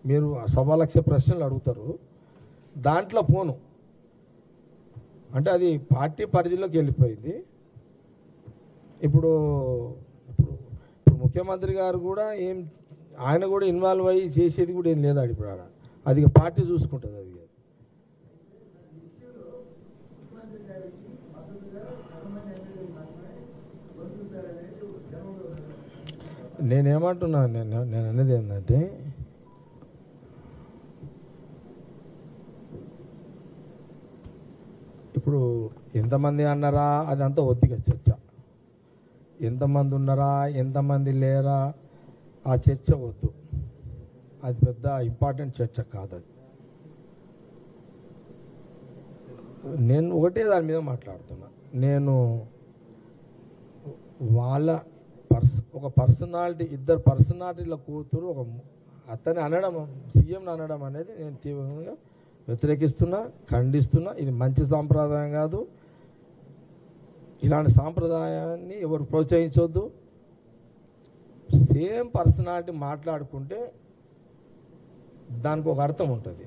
మీరు 1.25 లక్ష ప్రశ్నలు అడుగుతారు, దాంట్లో పోను అంటే అది పార్టీ పరిధిలోకి వెళ్ళిపోయింది. ఇప్పుడు ముఖ్యమంత్రి గారు కూడా ఆయన కూడా ఇన్వాల్వ్ అయ్యి చేసేది కూడా ఏం లేదు ఇప్పుడు ఆడ, అది పార్టీ చూసుకుంటుంది. అది నేనేమంటున్నాను, నేను అనేది ఏంటంటే ఇప్పుడు ఎంతమంది అన్నారా అదంతా ఒత్తిగా చర్చ, ఎంతమంది ఉన్నారా ఎంతమంది లేరా ఆ చర్చ వద్దు, అది పెద్ద ఇంపార్టెంట్ చర్చ కాదు. అది నేను ఒకటే దాని మీద మాట్లాడుతున్నా. నేను వాళ్ళ ఒక పర్సనాలిటీ, ఇద్దరు పర్సనాలిటీల కూతురు ఒక అతన్ని అనడం, సీఎంని అనడం అనేది నేను తీవ్రంగా వ్యతిరేకిస్తున్నా, ఖండిస్తున్నా. ఇది మంచి సాంప్రదాయం కాదు. ఇలాంటి సాంప్రదాయాన్ని ఎవరు ప్రోత్సహించవద్దు. సేమ్ పర్సనాలిటీ మాట్లాడుకుంటే దానికి ఒక అర్థం ఉంటుంది.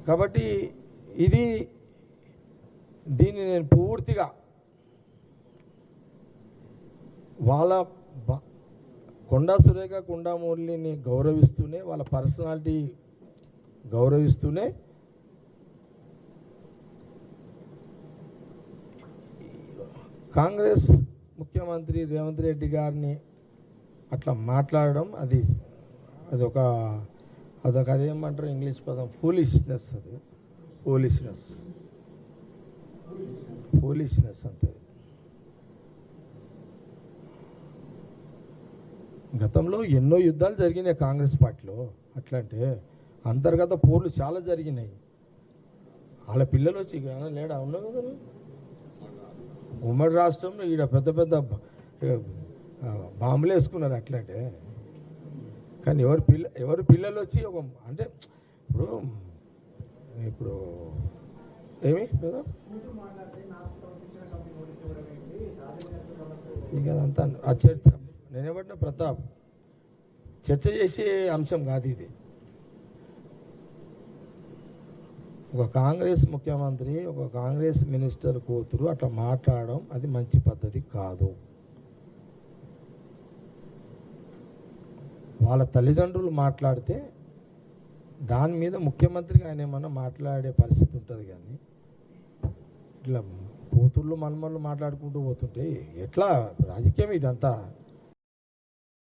కాబట్టి దీన్ని నేను పూర్తిగా వాళ్ళ కొండా సురేఖ, కొండా మురళిని గౌరవిస్తూనే, వాళ్ళ పర్సనాలిటీ గౌరవిస్తూనే కాంగ్రెస్ ముఖ్యమంత్రి రేవంత్ రెడ్డి గారిని అట్లా మాట్లాడడం అదొక అదేమంటారు ఇంగ్లీష్ పదం, ఫూలిష్నెస్. అది ఫూలిష్నెస్ అంతే. గతంలో ఎన్నో యుద్ధాలు జరిగినాయి కాంగ్రెస్ పార్టీలో. అట్లంటే అంతర్గత పోర్లు చాలా జరిగినాయి. వాళ్ళ పిల్లలు వచ్చి లేడా ఉన్నావు కదా, ఉమ్మడి రాష్ట్రంలో ఈడ పెద్ద పెద్ద బాంబులు వేసుకున్నారు అట్లంటే. కానీ ఎవరు పిల్లలు వచ్చి అంటే ఇప్పుడు ఏమి కదా ఇక అదంతా ఆ చర్చ నేనేమంటున్నా ప్రతాప్, చర్చ చేసే అంశం కాదు ఇది. ఒక కాంగ్రెస్ ముఖ్యమంత్రి, ఒక కాంగ్రెస్ మినిస్టర్ కూతురు అట్లా మాట్లాడడం అది మంచి పద్ధతి కాదు. వాళ్ళ తల్లిదండ్రులు మాట్లాడితే దాని మీద ముఖ్యమంత్రిగా ఆయన ఏమన్నా మాట్లాడే పరిస్థితి ఉంటుంది. కానీ ఇట్లా కూతుర్లు మనమళ్ళు మాట్లాడుకుంటూ పోతుంటే ఎట్లా రాజకీయం ఇదంతా?